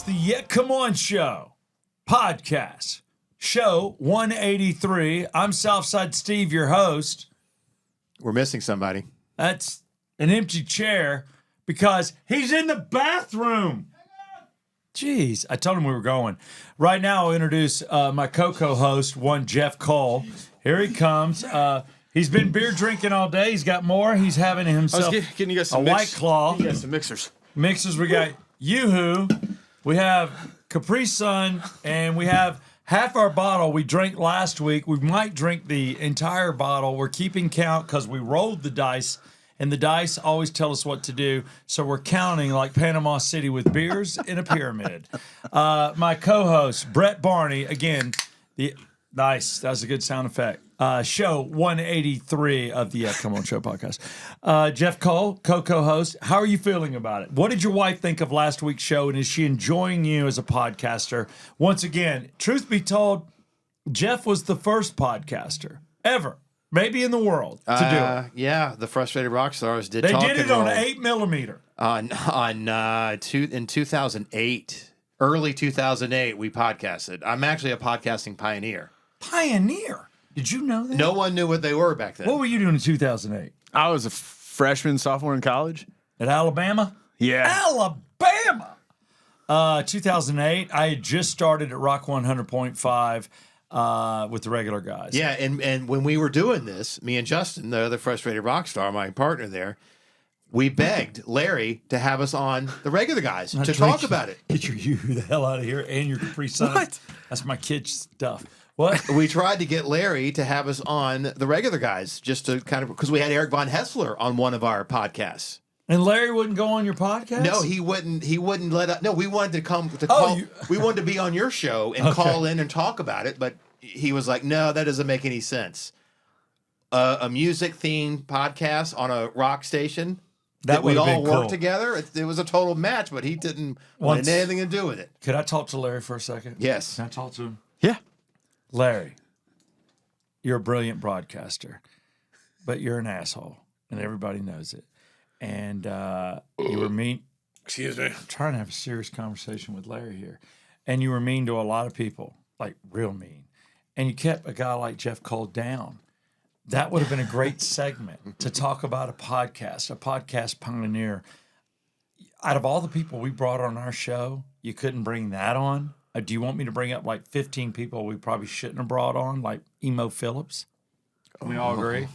the Yeah Come On Show podcast, show 183. I'm Southside Steve, your host. We're missing somebody. That's an empty chair because he's in the bathroom. Jeez, I told him we were going. Right now, I'll introduce my co-host, one Jeff Cole. Here he comes. He's been beer drinking all day. He's got more. He's having himself getting you guys some White Claw. You got some mixers. Mixers, we got Yoo-Hoo. We have Capri Sun, and we have half our bottle we drank last week. We might drink the entire bottle. We're keeping count because we rolled the dice, and the dice always tell us what to do. So we're counting like Panama City with beers in a pyramid. My co-host, Brett Barney, again, nice. That was a good sound effect. Show 183 of the Come On Show podcast. Jeff Cole, co-host. How are you feeling about it? What did your wife think of last week's show, and is she enjoying you as a podcaster? Once again, truth be told, Jeff was the first podcaster ever, maybe in the world, to do it. Yeah, the Frustrated Rock Stars did. They talk did it and on roll. 8mm. In 2008, early 2008, we podcasted. I'm actually a podcasting pioneer. Pioneer. Did you know that? No one knew what they were back then. What were you doing in 2008? I was a freshman, sophomore in college. At Alabama? Yeah. Alabama! 2008, I had just started at Rock 100.5 with the regular guys. Yeah, and when we were doing this, me and Justin, the other Frustrated Rock Star, my partner there, we begged Larry to have us on the regular guys to talk about it. Get your you the hell out of here and your Capri Sun. What? That's my kid's stuff. What? We tried to get Larry to have us on the regular guys just to kind of, because we had Eric Von Hessler on one of our podcasts. And Larry wouldn't go on your podcast? No, he wouldn't. He wouldn't let us. No, we wanted to come to Oh, call. We wanted to be on your show and call in and talk about it, but he was like, "No, that doesn't make any sense." A music themed podcast on a rock station that we all work together. It was a total match, but he didn't want anything to do with it. Could I talk to Larry for a second? Yes. Can I talk to him? Yeah. Larry, you're a brilliant broadcaster, but you're an asshole, and everybody knows it. And you were mean. Excuse me. I'm trying to have a serious conversation with Larry here. And you were mean to a lot of people, like real mean. And you kept a guy like Jeff Cole down. That would have been a great segment to talk about a podcast pioneer. Out of all the people we brought on our show, you couldn't bring that on? Do you want me to bring up like 15 people we probably shouldn't have brought on, like Emo Phillips? Can we all agree?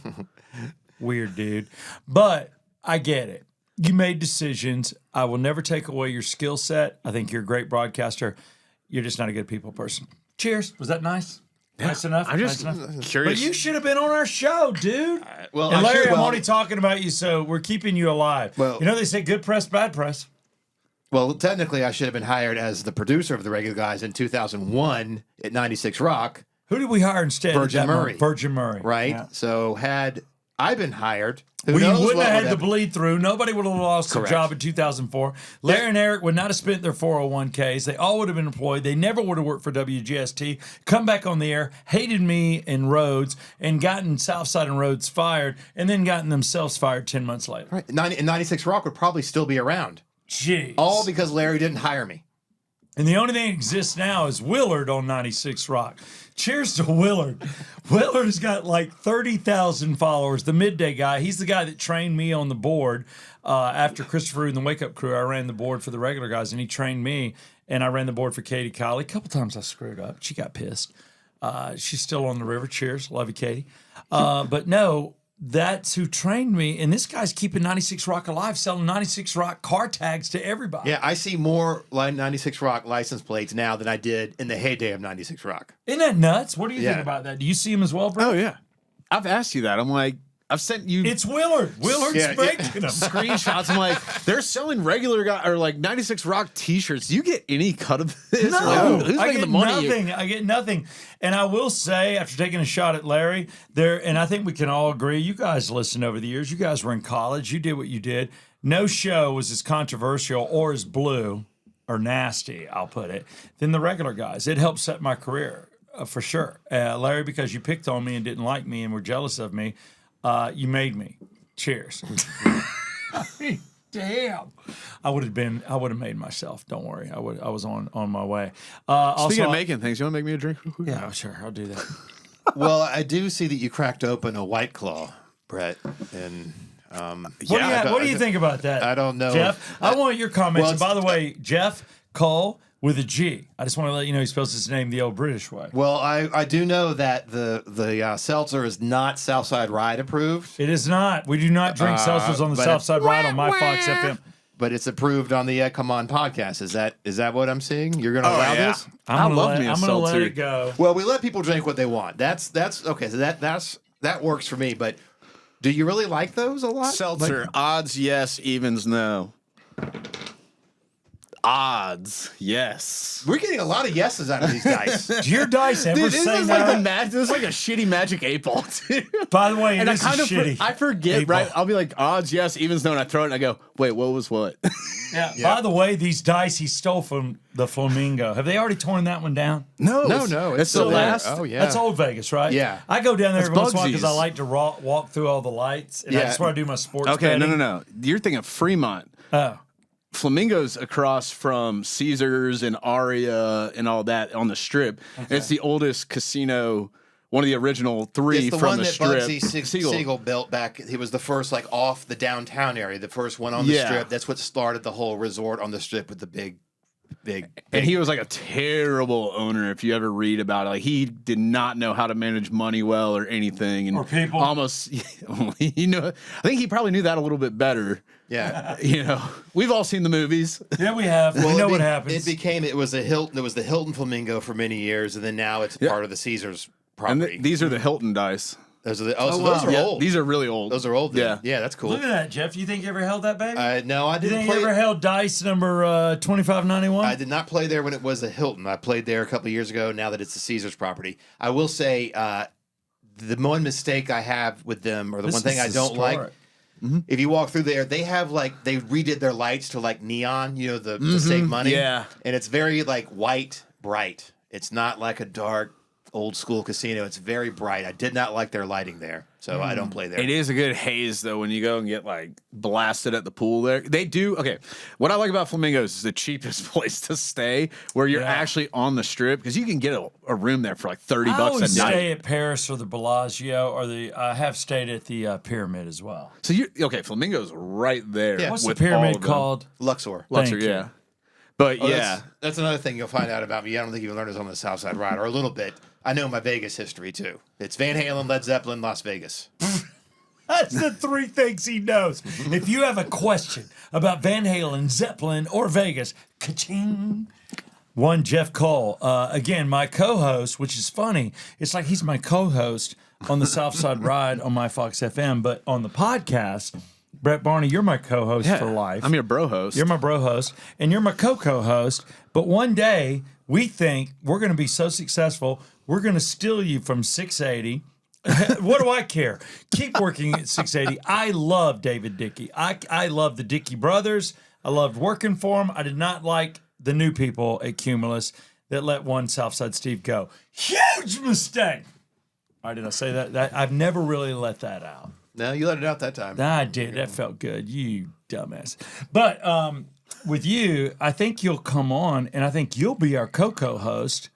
Weird dude. But I get it. You made decisions. I will never take away your skill set. I think you're a great broadcaster. You're just not a good people person. Cheers. Was that nice? Yeah. Nice enough? I'm just nice enough? curious. But you should have been on our show, dude. Well, and Larry, I'm only talking about you, so we're keeping you alive. Well, you know they say good press, bad press. Well, technically, I should have been hired as the producer of the regular guys in 2001 at 96 Rock. Who did we hire instead? Virgin Murray. Virgin Murray. Right? Yeah. So had I been hired, who We knows wouldn't what have would had the bleed through. Nobody would have lost their Correct. job in 2004. Larry and Eric would not have spent their 401ks. They all would have been employed. They never would have worked for WGST, come back on the air, hated me and Rhodes, and gotten Southside and Rhodes fired, and then gotten themselves fired 10 months later. Right. 96 Rock would probably still be around. Jeez. All because Larry didn't hire me. And the only thing that exists now is Willard on 96 Rock. Cheers to Willard. Willard's got like 30,000 followers, the midday guy. He's the guy that trained me on the board. After Christopher and the Wake Up Crew, I ran the board for the regular guys, and he trained me, and I ran the board for Katie Colley. A couple times I screwed up. She got pissed. She's still on the river. Cheers. Love you, Katie. But no, that's who trained me. And this guy's keeping 96 Rock alive, selling 96 Rock car tags to everybody. Yeah, I see more 96 Rock license plates now than I did in the heyday of 96 Rock. Isn't that nuts? What do you think about that? Do you see him as well, bro? Oh, yeah. I've asked you that. I'm like, I've sent you It's Willard. Willard's making them. screenshots. I'm like, they're selling regular guy or like 96 Rock T-shirts. Do you get any cut of this? No, Like, who's I making get the money? nothing. I get nothing. And I will say, after taking a shot at Larry, and I think we can all agree, you guys listened over the years. You guys were in college. You did what you did. No show was as controversial or as blue or nasty, I'll put it, than the regular guys. It helped set my career for sure. Larry, because you picked on me and didn't like me and were jealous of me, you made me. Cheers. damn. I would have made myself. Don't worry. I was on my way. Speaking of making things, you want to make me a drink? Yeah, sure. I'll do that. Well, I do see that you cracked open a White Claw, Brett, and What do you think about that? I don't know, Jeff. I want your comments. well, And by the way, Jeff Cole with a G. I just want to let you know he spells his name the old British way. Well, I do know that the seltzer is not Southside Ride approved, It is not. We do not drink seltzers on the but Southside Ride on my Fox FM. but it's approved on the Come On podcast. Is that what I'm seeing? You're going to allow this? I'm love me a gonna let seltzer. it go. Well, we let people drink what they want. That's okay. So that works for me. But do you really like those a lot? Seltzer, odds yes, evens no. Odds, yes. We're getting a lot of yeses out of these dice. Do your dice ever Dude, this say is that? like this is like a shitty Magic 8 Ball, too. By the way, it And I is kind of shitty. I forget, eight right? ball. I'll be like odds, yes, evens no, and I throw it and I go, wait, what was what? Yeah. By the way, these dice he stole from the Flamingo. Have they already torn that one down? No, No, it's it's the still there. last. Oh yeah. That's old Vegas, right? Yeah. I go down there That's every once in a while because I Bugsies. like to walk through all the lights, and Yeah. that's where I do my sports. Okay, betting. no. You're thinking of Fremont. Oh, Flamingo's across from Caesars and Aria and all that on the Strip. Okay. It's the oldest casino, one of the original three It's the from one the that Strip. Bugsy Siegel built back. He was the first, like, off the downtown area, the first one on the Yeah. Strip. That's what started the whole resort on the Strip with the big. And he was like a terrible owner. If you ever read about it, like he did not know how to manage money well or anything, and Or people. almost, you know, I think he probably knew that a little bit better. Yeah. You know, we've all seen the movies. yeah, we have. we know what happens. It was a Hilton. It was the Hilton Flamingo for many years, and then now it's part of the Caesars And property. these are the Hilton dice. Those are the, wow. those are Yeah, old. these are really old. Those are old. Then. Yeah. Yeah, that's cool. Look at that, Jeff. You think you ever held that baby? No, I you didn't think you play. ever held dice number 2591? I did not play there when it was a Hilton. I played there a couple of years ago. Now that it's the Caesars property, I will say the one mistake I have with them, or the This one thing is I don't like, historic. if you walk through there, they have they redid their lights to like neon, you know, to save money. Yeah. And it's very like white, bright. It's not like a dark old school casino. It's very bright. I did not like their lighting there, so I don't play there. It is a good haze though when you go and get like blasted at the pool there. They do okay. What I like about Flamingos is the cheapest place to stay, where you're actually on the Strip, because you can get a room there for like $30 I always a night. stay at Paris or the Bellagio, or I have stayed at the Pyramid as well. So you Flamingo's right there. Yeah. What's the with all pyramid of them. called? Luxor. Luxor, Thank you. yeah. But Oh, yeah, that's another thing you'll find out about me. I don't think you learned this on the Southside Ride, or a little bit. I know my Vegas history too. It's Van Halen, Led Zeppelin, Las Vegas. That's the three things he knows. If you have a question about Van Halen, Zeppelin, or Vegas, ka-ching. One, Jeff Cole. Again, my co-host, which is funny. It's like he's my co-host on the Southside Ride on my Fox FM, but on the podcast, Brett Barney, you're my co-host for life. I'm your bro host. You're my bro host, and you're my co-host. But one day, we think we're going to be so successful, we're going to steal you from 680. What do I care? Keep working at 680. I love David Dickey. I love the Dickey brothers. I loved working for them. I did not like the new people at Cumulus that let one Southside Steve go. Huge mistake. All right, did I say that? I've never really let that out. No, you let it out that time. I did. That felt good. You dumbass. But with you, I think you'll come on, and I think you'll be our co-host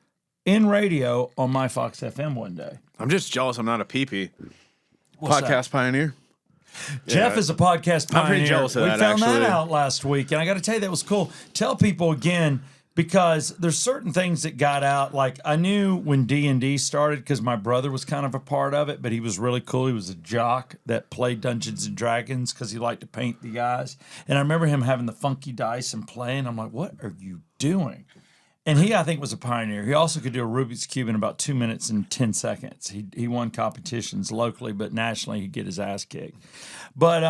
in radio on my Fox FM one day. I'm just jealous I'm not a PP. What's Podcast that? pioneer. Jeff is a podcast pioneer. I'm pretty jealous of we that, found that actually. out last week, and I got to tell you, that was cool. Tell people again, because there's certain things that got out. Like, I knew when D&D started because my brother was kind of a part of it, but he was really cool. He was a jock that played Dungeons and Dragons because he liked to paint the guys. And I remember him having the funky dice and playing. I'm like, what are you doing? And he, I think, was a pioneer. He also could do a Rubik's Cube in about 2 minutes and 10 seconds. He won competitions locally, but nationally he'd get his ass kicked. But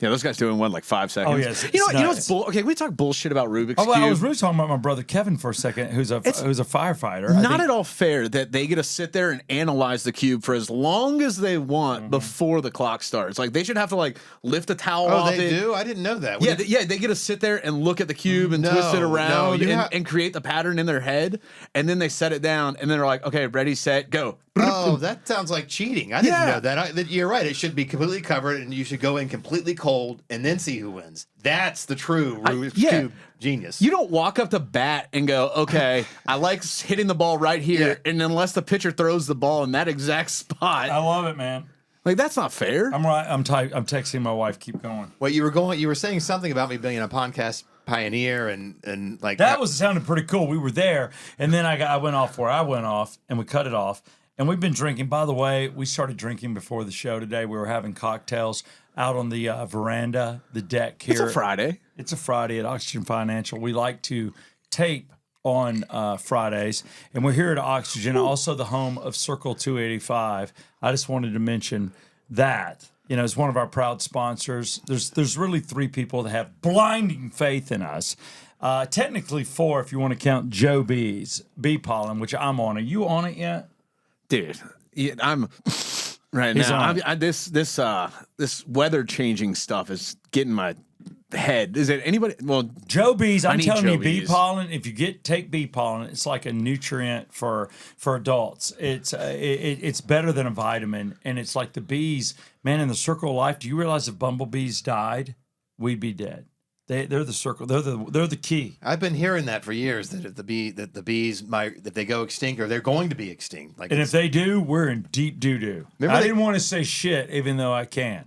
Yeah, those guys doing one like 5 seconds. Oh, yes, You know, it's you know what's nuts. okay? We talk bullshit about Rubik's oh, well, Cube. I was really talking about my brother Kevin for a second, who's a firefighter. I Not think- at all fair that they get to sit there and analyze the cube for as long as they want Mm-hmm. before the clock starts. Like they should have to like lift a towel Oh, off they it. do? I didn't know that. Yeah, they get to sit there and look at the cube and No, twist it no, around you and, ha- and create the pattern in their head, and then they set it down, and then they're like, okay, ready, set, go. Oh, that sounds like cheating. I didn't know that. You're right. It should be completely covered, and you should go in completely cold and then see who wins. That's the true Rubik's Cube genius. You don't walk up to bat and go, okay, I like hitting the ball right here, and unless the pitcher throws the ball in that exact spot. I love it, man. Like, that's not fair. I'm right. I'm texting my wife. Keep going. Well, you were saying something about me being a podcast pioneer and like that sounded pretty cool. We were there, and then I went off where I went off, and we cut it off. And we've been drinking. By the way, we started drinking before the show today. We were having cocktails out on the veranda, the deck here. It's a Friday. It's a Friday at Oxygen Financial. We like to tape on Fridays, and we're here at Oxygen, also the home of Circle 285. I just wanted to mention that. You know, it's one of our proud sponsors. There's really 3 people that have blinding faith in us. Technically 4 if you want to count Joe B's bee pollen, which I'm on. Are you on it yet? Dude, I'm right now. This weather changing stuff is getting my head. Is it anybody? Well, Joe B's. I'm telling Joe you, bee B's. pollen. If you take bee pollen, it's like a nutrient for adults. It's better than a vitamin, and it's like the bees. Man, in the circle of life, do you realize if bumblebees died, we'd be dead? They're the circle. They're the key. I've been hearing that for years that if the bees if they go extinct or they're going to be extinct. Like, And if they do, we're in deep doo-doo. I didn't want to say shit, even though I can.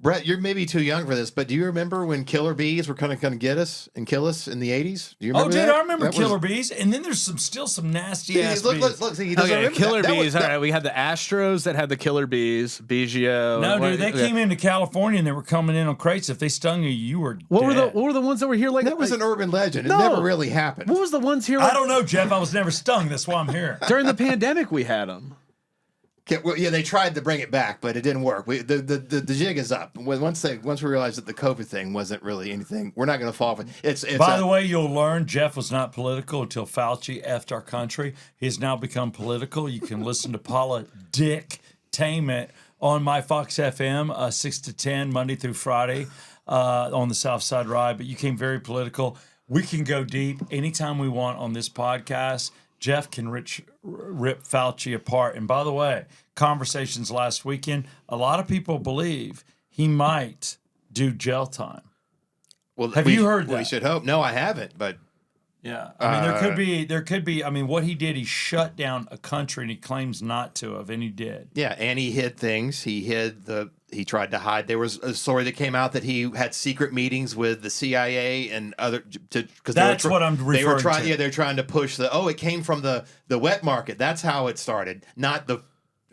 Brett, you're maybe too young for this, but do you remember when killer bees were kind of going to get us and kill us in the 80s? Do you remember that? I remember killer bees. And then there's still some nasty ass bees. Look, see, he doesn't remember killer that. bees. All right, we had the Astros that had the killer bees, Biggio. No, dude, they came into California and they were coming in on crates. If they stung you, you were What dead. were the ones that were here? Like That was an urban legend. It No. never really happened. What was the ones here? I don't know, Jeff. I was never stung. That's why I'm here. During the pandemic, we had them. Yeah, they tried to bring it back, but it didn't work. The jig is up. Once we realized that the COVID thing wasn't really anything, we're not going to fall for it. By the way, you'll learn Jeff was not political until Fauci effed our country. He's now become political. You can listen to Paula Dick-tainment on my Fox FM, 6 to 10, Monday through Friday on the Southside Ride. But you came very political. We can go deep anytime we want on this podcast. Jeff can rip Fauci apart. And by the way, conversations last weekend, a lot of people believe he might do jail time. Well, Have you heard that? We should hope. No, I haven't, but Yeah. I mean, there could be, I mean, what he did, he shut down a country and he claims not to have, and he did. yeah, and he hid things. He tried to hide. There was a story that came out that he had secret meetings with the CIA and other because That's what I'm referring to. Yeah, they're trying to push it came from the wet market. That's how it started, not the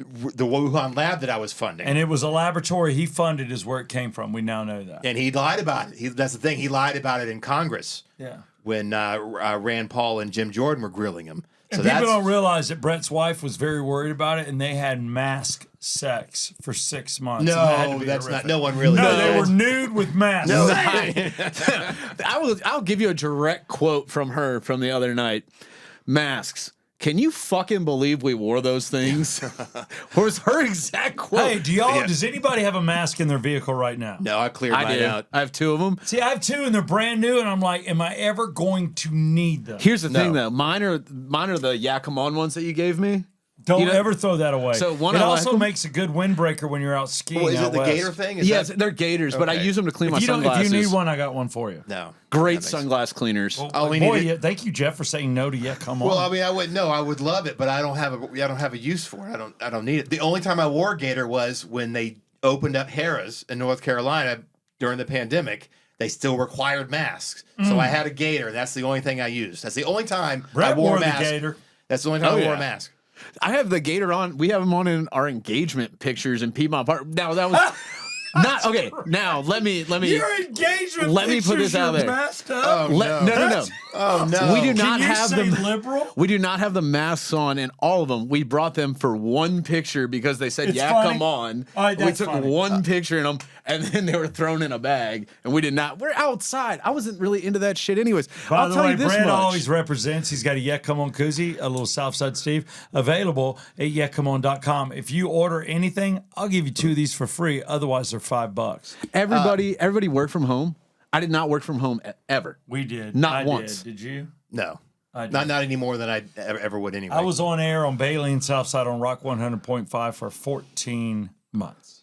Wuhan lab that I was funding. And it was a laboratory he funded is where it came from. We now know that. And he lied about it. That's the thing. He lied about it in Congress. Yeah. When Rand Paul and Jim Jordan were grilling him. And people don't realize that Brett's wife was very worried about it, and they had mask sex for 6 months. No, that's horrific. not. No one really. No, knows. they were nude with masks. No, I'll give you a direct quote from her from the other night. Masks. Can you fucking believe we wore those things? Was her exact quote. Hey, does anybody have a mask in their vehicle right now? No, I cleared I mine do. out. I have 2 of them. See, I have 2 and they're brand new, and I'm like, am I ever going to need them? Here's the thing, though. Mine are the Come On ones that you gave me. Don't ever throw that away. So it also makes a good windbreaker when you're out skiing. Well, is out it the west. gator thing? Yes, they're gators, but I use them to clean my sunglasses. If you need one, I got one for you. No. Great sunglass cleaners. Well, thank you, Jeff, for saying no to come on. Well, I mean, I wouldn't know. I would love it, but I don't have a use for it. I don't need it. The only time I wore gator was when they opened up Harrah's in North Carolina during the pandemic. They still required masks, so I had a gator. That's the only thing I used. That's the only time I wore a mask. The gator. That's the only time I wore a mask. I have the gator on. We have them on in our engagement pictures in Piedmont Park. Now that was not okay. Now let me. Your engagement. Let me put this out there. Oh, No. Oh no! We do not Can you have say them. liberal? We do not have the masks on in all of them. We brought them for one picture because they said, It's "Yeah, funny. come on." All right, we that's took funny. one picture in them, and then they were thrown in a bag, and we did not. We're outside. I wasn't really into that shit, anyways. By I'll the tell way, you this Brad much. always represents. He's got a Come On koozie, a little Southside Steve, available at yetcomeon.com. If you order anything, I'll give you 2 of these for free. Otherwise, they're $5. Everybody worked from home. I did not work from home ever. We did. Not I once. Did you? No. I do. Not any more than I ever would anyway. I was on air on Bailey and Southside on Rock 100.5 for 14 months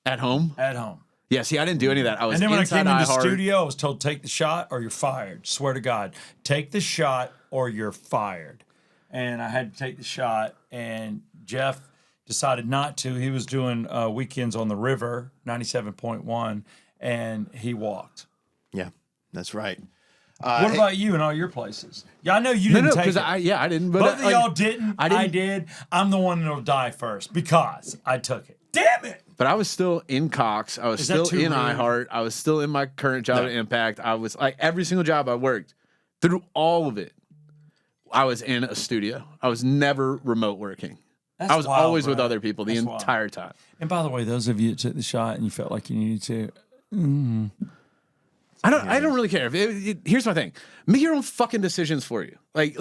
At home? at home. Yeah, see, I didn't do any of that. I was And then when I inside came into the iHeart. studio, I was told, take the shot or you're fired. Swear to God. Take the shot or you're fired. And I had to take the shot, and Jeff decided not to. He was doing weekends on the river, 97.1, and he walked. Yeah, that's right. What about you and all your places? Yeah, I know you didn't take it. I didn't. But Both of y'all didn't. I didn't. I did. I'm the one that'll die first because I took it. Damn it! But I was still in Cox. I was Is that still too in rude? iHeart. I was still in my current job at Impact. I was like every single job I worked through all of it. I was in a studio. I was never remote working. That's I was wild, always with bro. other people the That's wild. entire time. And by the way, those of you that took the shot and you felt like you needed to, I don't really care. Here's my thing: make your own fucking decisions for you. Like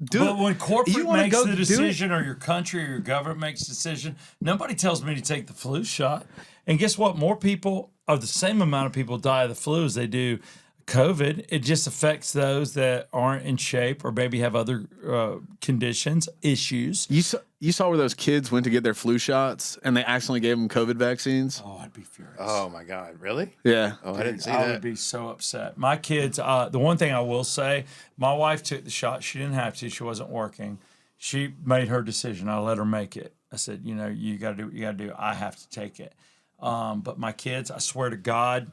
do but it. when You corporate wanna makes go the do it? decision, or your country or your government makes a decision, nobody tells me to take the flu shot. And guess what? More people, or the same amount of people, die of the flu as they do COVID. It just affects those that aren't in shape or maybe have other conditions, issues. You saw where those kids went to get their flu shots and they accidentally gave them COVID vaccines. Oh, I'd be furious. Oh my God, really? Yeah. Oh, I didn't see I that. would be so upset. My kids, the one thing I will say, my wife took the shot. She didn't have to. She wasn't working. She made her decision. I let her make it. I said, you got to do what you got to do. I have to take it. But my kids, I swear to God,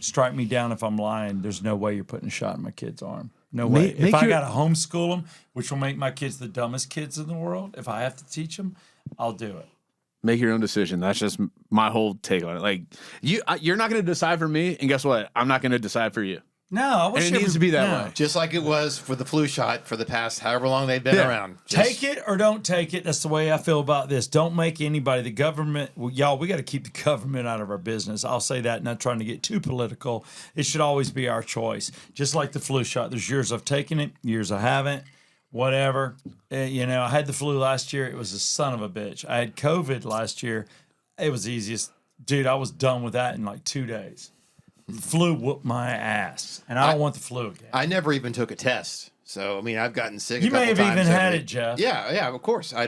strike me down if I'm lying. There's no way you're putting a shot in my kid's arm. No way. If I got to homeschool them, which will make my kids the dumbest kids in the world, if I have to teach them, I'll do it. Make your own decision. That's just my whole take on it. Like you're not going to decide for me, and guess what? I'm not going to decide for you. No, I wish And it needs to be that way. Just like it was for the flu shot for the past however long they've been around. Take it or don't take it. That's the way I feel about this. Don't make anybody, the government, y'all, we got to keep the government out of our business. I'll say that, not trying to get too political. It should always be our choice. Just like the flu shot. There's years I've taken it, years I haven't, whatever. I had the flu last year. It was a son of a bitch. I had COVID last year. It was the easiest. Dude, I was done with that in like 2 days. Flu whooped my ass, and I don't want the flu again. I never even took a test. So, I mean, I've gotten sick You a couple may have times. even had it, Jeff. Yeah, of course. I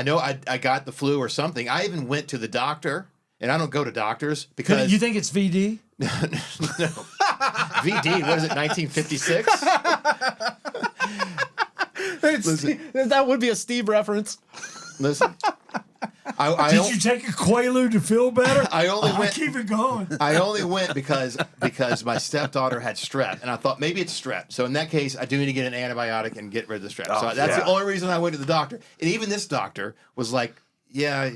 know I got the flu or something. I even went to the doctor, and I don't go to doctors because... You think it's VD? No. VD, what is it, 1956? That would be a Steve reference. Listen. Did you take a Quaalude to feel better? I only went... Keep it going. I only went because my stepdaughter had strep, and I thought maybe it's strep. So in that case, I do need to get an antibiotic and get rid of the strep. So that's the only reason I went to the doctor. And even this doctor was like, "Yeah,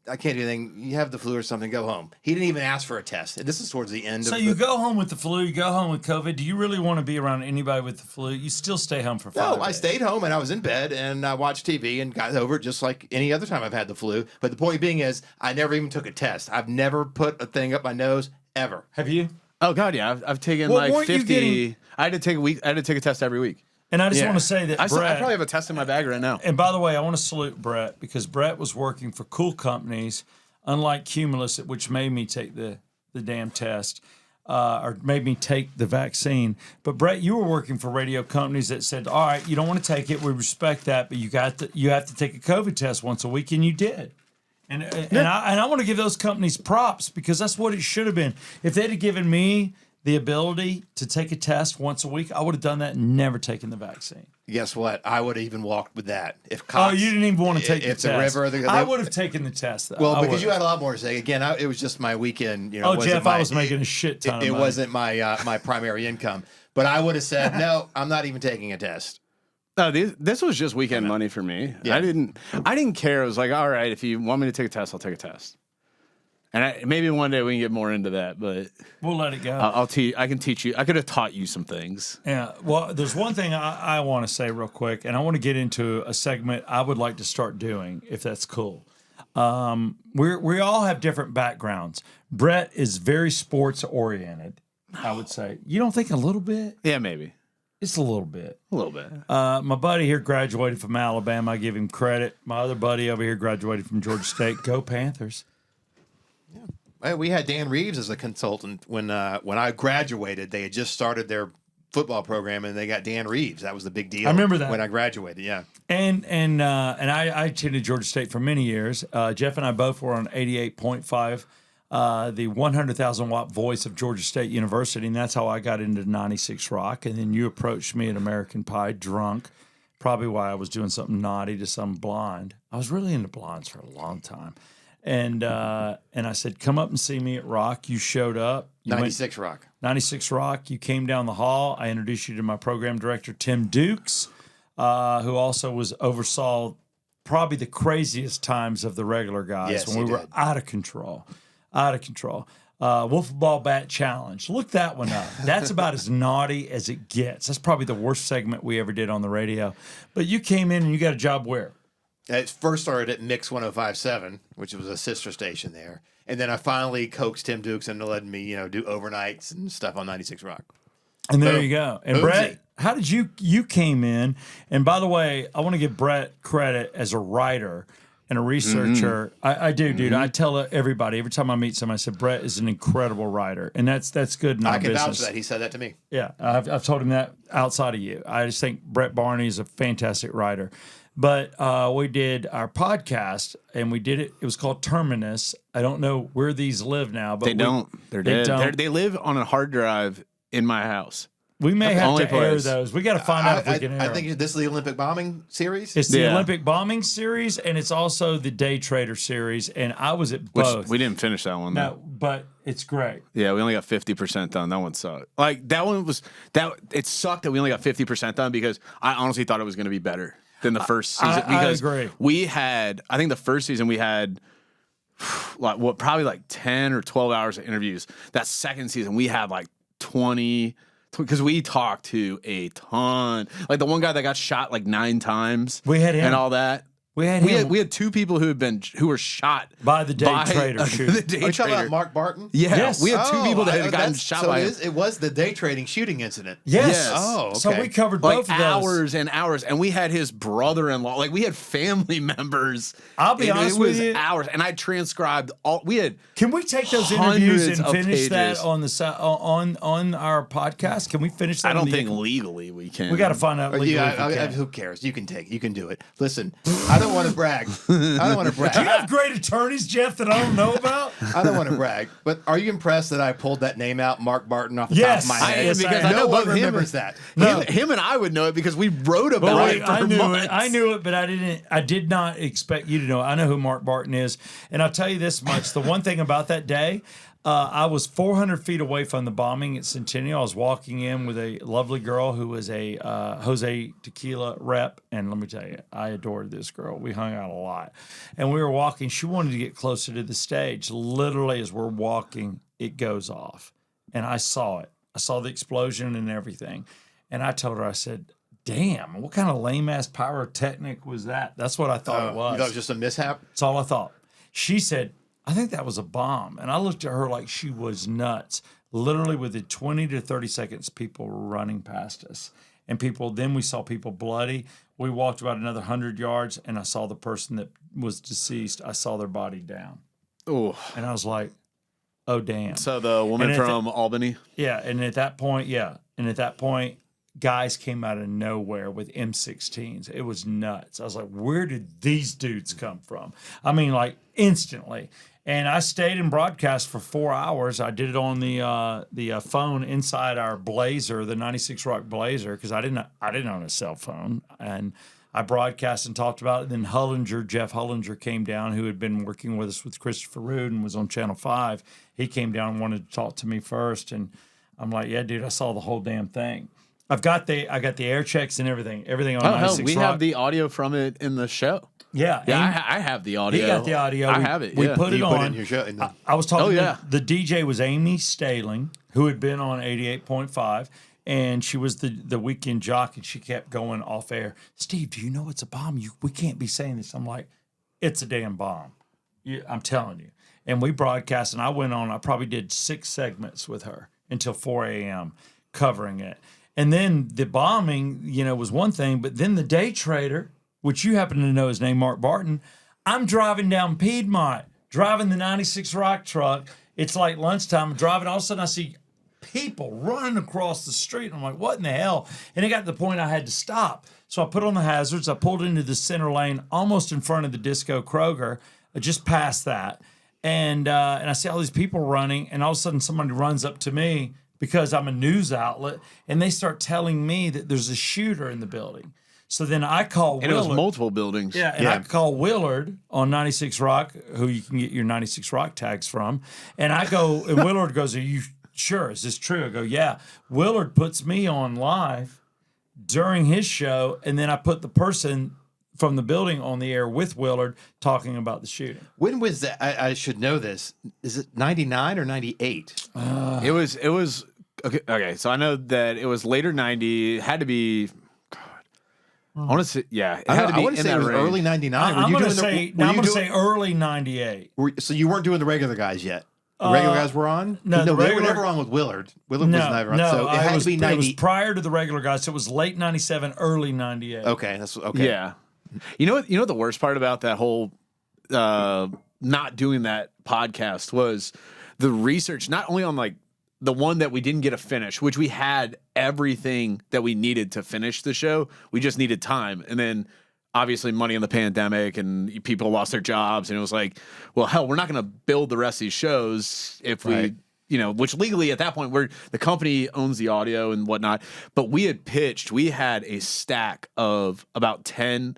I can't do anything. You have the flu or something. Go home." He didn't even ask for a test. And this is towards the end. So of you go home with the flu, you go home with COVID. Do you really want to be around anybody with the flu? You still stay home for 5 No, I stayed home and I was in bed and I watched TV and got over it just like any other time I've had the flu. But the point being is, I never even took a test. I've never put a thing up my nose ever. Have you? Oh God, yeah. I've taken Well, like weren't you 50. getting- I had to take a week. I had to take a test every week. And I just Yeah. want to say that I Brett, probably have a test in my bag right now. and by the way, I want to salute Brett because Brett was working for cool companies, unlike Cumulus, which made me take the damn test. Or made me take the vaccine. But Brett, you were working for radio companies that said, "All right, you don't want to take it. We respect that, but you have to take a COVID test once a week," and you did. And I want to give those companies props because that's what it should have been. If they'd have given me the ability to take a test once a week, I would have done that and never taken the vaccine. Guess what? I would have even walked with that. If Cox, You didn't even want to take the if test. the river, I would have taken the test, though. Well, I because would've. you had a lot more to say. Again, it was just my weekend. Oh, Jeff, I was making a shit ton of It money. wasn't my primary income. But I would have said, no, I'm not even taking a test. No, this was just weekend money for me. Yeah. I didn't care. I was like, all right, if you want me to take a test, I'll take a test. And maybe one day we can get more into that, but We'll let it go. I can teach you. I could have taught you some things. Yeah. Well, there's one thing I want to say real quick, and I want to get into a segment I would like to start doing, if that's cool. We all have different backgrounds. Brett is very sports oriented, I would say. You don't think a little bit? Yeah, maybe It's a little bit. a little bit. My buddy here graduated from Alabama. I give him credit. My other buddy over here graduated from Georgia State. Go Panthers. We had Dan Reeves as a consultant when I graduated. They had just started their football program, and they got Dan Reeves. That was the big deal. I remember that when I graduated. Yeah. And I attended Georgia State for many years. Jeff and I both were on 88.5, the 100,000 watt voice of Georgia State University, and that's how I got into 96 Rock. And then you approached me at American Pie, drunk, probably why I was doing something naughty to some blonde. I was really into blondes for a long time, and I said, "Come up and see me at Rock." You showed up. 96 Rock. 96 Rock. You came down the hall. I introduced you to my program director, Tim Dukes, who also oversaw probably the craziest times of the regular guys Yes, when we were out of control. Wolf Ball Bat Challenge. Look that one up. That's about as naughty as it gets. That's probably the worst segment we ever did on the radio. But you came in and you got a job where? It first started at Mix 105.7, which was a sister station there. And then I finally coaxed Tim Dukes into letting me, do overnights and stuff on 96 Rock. And there Boom. you go. And Boomsy. Brett, how did you came in? And by the way, I want to give Brett credit as a writer and a researcher. I do, dude. I tell everybody every time I meet somebody, I said Brett is an incredible writer, and that's good in our I can business. vouch for that. He said that to me. Yeah, I've told him that outside of you. I just think Brett Barney is a fantastic writer. But we did our podcast, and we did it. It was called Terminus. I don't know where these live now, but They don't. They're dead. don't. They live on a hard drive in my house. We may That's the have only to air place. those. We got to find out if we can air I them. think this is the Olympic bombing series. It's the Yeah. Olympic bombing series, and it's also the Day Trader series. And I was at Which both. we didn't finish that one. No, Though. but it's great. Yeah, we only got 50% done. That one sucked. Like that one was that. It sucked that we only got 50% done because I honestly thought it was going to be better than the first season. I Because agree. we had, I think the first season we had probably like 10 or 12 hours of interviews. That second season we had like 20. Because we talked to a ton, like the one guy that got shot like 9 times. We had him. and all that. We had him We had 2 people who were shot by the Day Trader shooting. the Day Are you talking Trader. about Mark Barton? Yeah, Yes. we had 2 people that had gotten that's- shot so by it him. it was the day trading shooting incident. Yes. Yes. Oh, So okay. we covered Like both of those. hours and hours, and we had his brother-in-law. Like we had family members. I'll be And honest it was with you. hours, and I transcribed all. We had Can we take those interviews hundreds and of finish that pages. on on our podcast? Can we finish that? I on don't the- think legally we can. we got to find out legally. if we can. Who cares? You can do it. Listen, I don't want to brag. I don't want to brag. Do you have great attorneys, Jeff, that I don't know about? I don't want to brag, but are you impressed that I pulled that name out, Mark Barton, off the Yes. top of my I head? am Yes, because I I am. know No one both him remembers that. No. Him and I would know it because we wrote about Well, it for I knew months. it. I knew it, but I did not expect you to know it. I know who Mark Barton is, and I'll tell you this much: the one thing about that day, I was 400 feet away from the bombing at Centennial. I was walking in with a lovely girl who was a Jose Tequila rep, and let me tell you, I adored this girl. We hung out a lot, and we were walking. She wanted to get closer to the stage. Literally, as we're walking, it goes off, and I saw it. I saw the explosion and everything, and I told her, I said, damn, what kind of lame ass pyrotechnic was that? That's what I thought it was. You thought it was just a mishap? That's all I thought. She said, I think that was a bomb. And I looked at her like she was nuts. Literally within 20 to 30 seconds, people were running past us. And then we saw people bloody. We walked about another 100 yards and I saw the person that was deceased. I saw their body down. Oh, And I was like, oh, damn. so the woman And at from Albany. Yeah, and at that point, guys came out of nowhere with M16s. It was nuts. I was like, where did these dudes come from? I mean, like instantly. And I stayed in broadcast for 4 hours. I did it on the phone inside our Blazer, the 96 Rock Blazer, because I didn't own a cell phone. And I broadcast and talked about it. Then Jeff Hullinger came down, who had been working with us with Christopher Rood and was on Channel 5. He came down and wanted to talk to me first. And I'm like, yeah, dude, I saw the whole damn thing. I got the air checks and everything on Oh, hell, 96 we Rock. have the audio from it in the show. Yeah. Yeah, and I have the audio. he got the audio. I We- have it. We yeah. put it You on. put it in your show. In the, I was talking Oh, yeah. to the DJ was Amy Staling, who had been on 88.5, and she was the weekend jock, and she kept going off air. Steve, do you know it's a bomb? We can't be saying this. I'm like, it's a damn bomb. I'm telling you. And we broadcast, and I went on. I probably did 6 segments with her until 4 a.m. covering it. And then the bombing, was one thing, but then the Day Trader, which you happen to know his name, Mark Barton. I'm driving down Piedmont, driving the 96 Rock truck. It's like lunchtime. I'm driving. All of a sudden, I see people running across the street. And I'm like, what in the hell? And it got to the point I had to stop. So I put on the hazards. I pulled into the center lane, almost in front of the Disco Kroger, just past that. And I see all these people running, and all of a sudden somebody runs up to me because I'm a news outlet, and they start telling me that there's a shooter in the building. So then I call And Willard. it was multiple buildings. Yeah, and I call Willard on 96 Rock, who you can get your 96 Rock tags from. And I go, and Willard goes, are you sure? Is this true? I go, yeah. Willard puts me on live during his show, and then I put the person from the building on the air with Willard talking about the shooting. When was that? I should know this. Is it 99 or 98? It was okay. So I know that it was later 90. It had to be. I want to say, yeah. It had to be I want to say it was early 99. I'm going to say early 98. So you weren't doing the regular guys yet? The regular guys were on? No, they were never on with Willard. Willard was never on. So it had to be 90. It was prior to the regular guys. So it was late 97, early 98. Okay, that's okay. Yeah. You know what the worst part about that whole not doing that podcast was the research, not only on like the one that we didn't get to finish, which we had everything that we needed to finish the show. We just needed time. And then obviously money in the pandemic and people lost their jobs. And it was like, well, hell, we're not going to build the rest of these shows if we, which legally at that point the company owns the audio and whatnot. But we had a stack of about the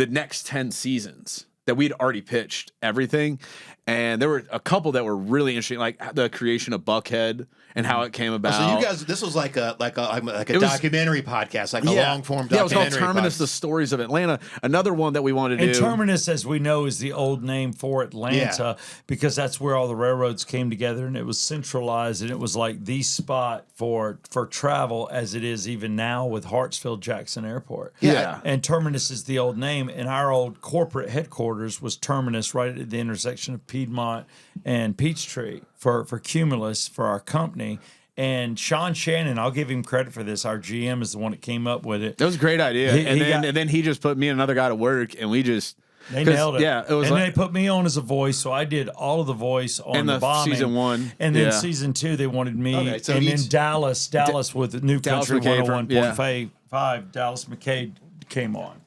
next 10 seasons that we'd already pitched everything. And there were a couple that were really interesting, like the creation of Buckhead and how it came about. So you guys, this was like a documentary podcast, like a long form documentary. Yeah, it was called Terminus: The Stories of Atlanta. Another one that we wanted to do. Terminus, as we know, is the old name for Atlanta because that's where all the railroads came together, and it was centralized, and it was like the spot for travel as it is even now with Hartsfield Jackson Airport. Yeah. And Terminus is the old name, and our old corporate headquarters was Terminus, right at the intersection of Piedmont and Peachtree for Cumulus, for our company. And Sean Shannon, I'll give him credit for this. Our GM is the one that came up with it. That was a great idea. And then he just put me and another guy to work, and we just... They nailed it. Yeah, it was and they put me on as a voice, so I did all of the voice on the bombing. Season 1. And then season 2, they wanted me. Okay, so and then Dallas with New Country 101.5, Dallas McKay came on.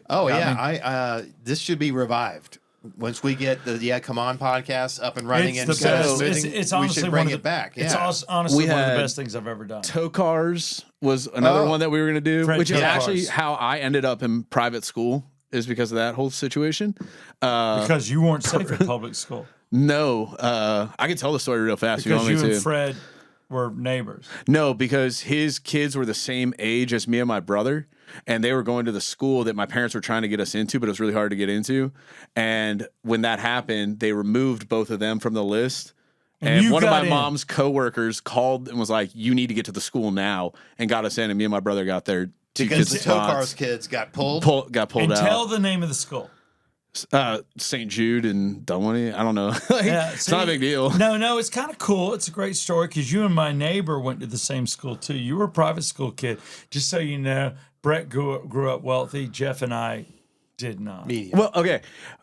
Oh, yeah. This should be revived. Once we get the Come On podcast up and running It's and the best. moving, It's we honestly should bring one of it back. Yeah. It's honestly one of the best things I've ever done. Tow Cars was another one that we were going to do, Fred which is Tow actually Cars. how I ended up in private school, is because of that whole situation. Because you weren't safe in public school. No, I can tell the story real fast. Because if you want me you to. and Fred were neighbors. No, because his kids were the same age as me and my brother, and they were going to the school that my parents were trying to get us into, but it was really hard to get into. And when that happened, they removed both of them from the list. And one of my mom's coworkers called and was like, "You need to get to the school now," and got us in. And me and my brother got there. Because the Tow Cars kids got pulled out. And tell the name of the school. St. Jude and Dunwoody. I don't know. It's not a big deal. No, it's kind of cool. It's a great story because you and my neighbor went to the same school too. You were a private school kid. Just so you know, Brett grew up wealthy. Jeff and I did not. Medium. Well, okay.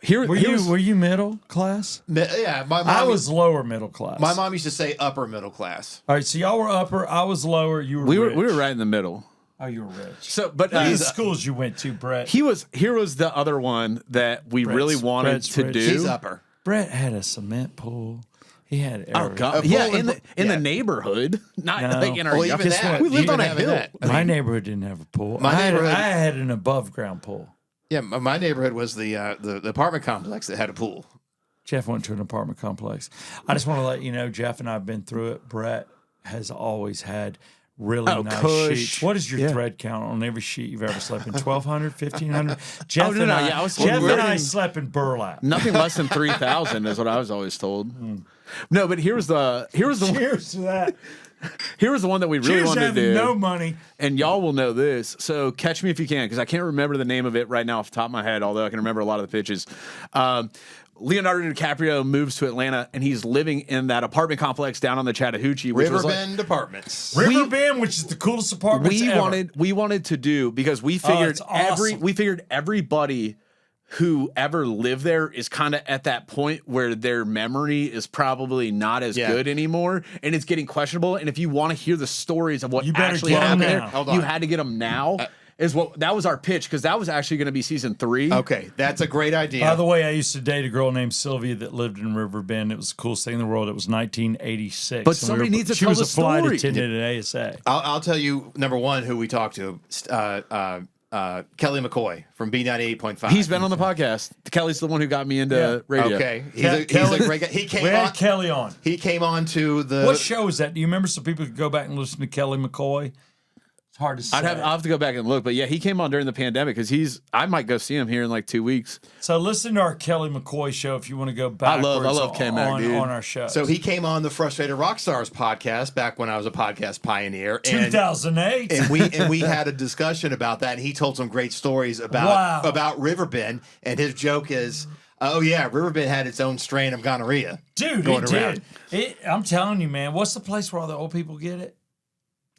Were you middle class? Yeah, my mom. I was lower middle class. My mom used to say upper middle class. All right, so y'all were upper. I was lower. You were. We rich. were right in the middle. Oh, you were rich. So, but Look at the schools you went to, Brett. here was the other one that we really wanted Brett's to rich. do. He's upper. Brett had a cement pool. He had everything. Oh God! A Yeah, pool in the neighborhood, not No. like in our. Well, even that, we lived even on a having hill. that. My neighborhood didn't have a pool. My neighborhood- I had an above ground pool. Yeah, my neighborhood was the apartment complex that had a pool. Jeff went to an apartment complex. I just want to let you know, Jeff and I have been through it. Brett has always had really nice Kush. sheets. What is your thread count on every sheet you've ever slept in? 1,200, 1,500? Jeff no, and no, I, yeah, I was Jeff and I working- slept in burlap. Nothing less than 3,000 is what I was always told. No, but here was the Cheers to that. here was the one that we really Cheers to wanted to having do. no money. And y'all will know this. So catch me if you can, because I can't remember the name of it right now off the top of my head, although I can remember a lot of the pitches. Leonardo DiCaprio moves to Atlanta, and he's living in that apartment complex down on the Chattahoochee, which was like, Riverbend Apartments. Riverbend, which is the coolest apartments ever. we wanted to do, because we figured it's awesome. everybody whoever lived there is kind of at that point where their memory is probably not as good anymore, and it's getting questionable. And if you want to hear the stories of what actually happened there, you had to get them now. That was our pitch, because that was actually going to be season 3. Okay, that's a great idea. By the way, I used to date a girl named Sylvia that lived in Riverbend. It was the coolest thing in the world. It was 1986. But somebody needs to tell the story. She was a flight attendant at ASA. I'll tell you, number one, who we talked to, Kelly McCoy from B98.5. He's been on the podcast. Kelly's the one who got me into radio. Okay, he's a great guy. We had Kelly on. He came on to the. What show is that? Do you remember? So people could go back and listen to Kelly McCoy. It's hard to say. I'll have to go back and look, but yeah, he came on during the pandemic, because I might go see him here in like 2 weeks. So listen to our Kelly McCoy show if you want to go back. I love K-Mac, dude. On our show. So he came on the Frustrated Rockstars podcast back when I was a podcast pioneer. 2008. And we had a discussion about that, and he told some great stories about Riverbend, and his joke is, oh yeah, Riverbend had its own strain of gonorrhea. Dude, it did. I'm telling you, man, what's the place where all the old people get it?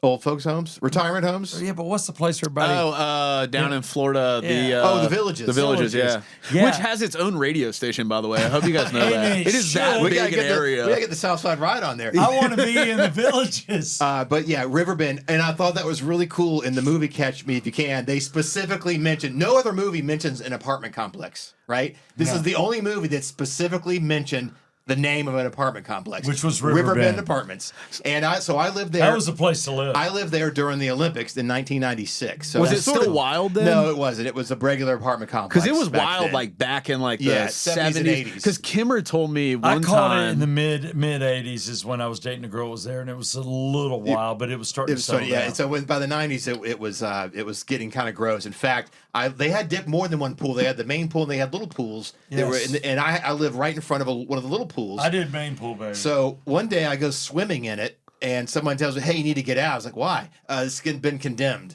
Old folks' homes? Retirement homes? Yeah, but what's the place where everybody... Down in Florida. Yeah. The Villages. The Villages, yeah. Which has its own radio station, by the way. I hope you guys know that. It is that big an area. We got to get the Southside Ride on there. I want to be in the Villages. But yeah, Riverbend. And I thought that was really cool in the movie Catch Me If You Can. They specifically mentioned, no other movie mentions an apartment complex, right? This is the only movie that specifically mentioned the name of an apartment complex, which was Riverbend Apartments. And so I lived there. That was the place to live. I lived there during the Olympics in 1996. So was it still wild then? No, it wasn't. It was a regular apartment complex. Because it was wild then. Like back in like the 70s and 80s. Because Kimmer told me I called it in the mid 80s is when I was dating a girl who was there, and it was a little wild, but it was starting to settle down. So by the 90s, it was getting kind of gross. In fact, they had more than one pool. They had the main pool, and they had little pools. Yes. And I lived right in front of one of the little pools. I did main pool, baby. So one day I go swimming in it, and someone tells me, "Hey, you need to get out." I was like, "Why?" It's been condemned.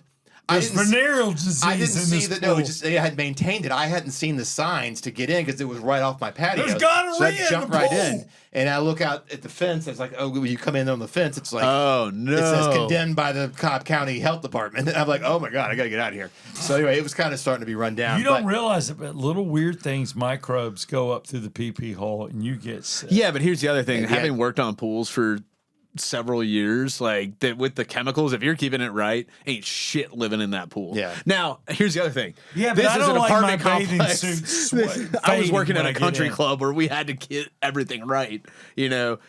There's venereal disease. I didn't see that. Pool. No, they had maintained it. I hadn't seen the signs to get in because it was right off my patio. There's gonorrhea so I jumped in the right pool. in, and I look out at the fence. It's like, oh, when you come in on the fence, it's like, oh no, it says condemned by the Cobb County Health Department. And I'm like, oh my god, I got to get out of here. So anyway, it was kind of starting to be run down. You don't realize it, but little weird things, microbes go up through the pee hole, and you get sick. Yeah, but here's the other thing: having worked on pools for several years, like that with the chemicals, if you're keeping it right, ain't shit living in that pool. Yeah. Now, here's the other thing. Yeah, this but I is don't an like apartment my bathing complex. suit I was working at a country club where we had to get everything right. You know,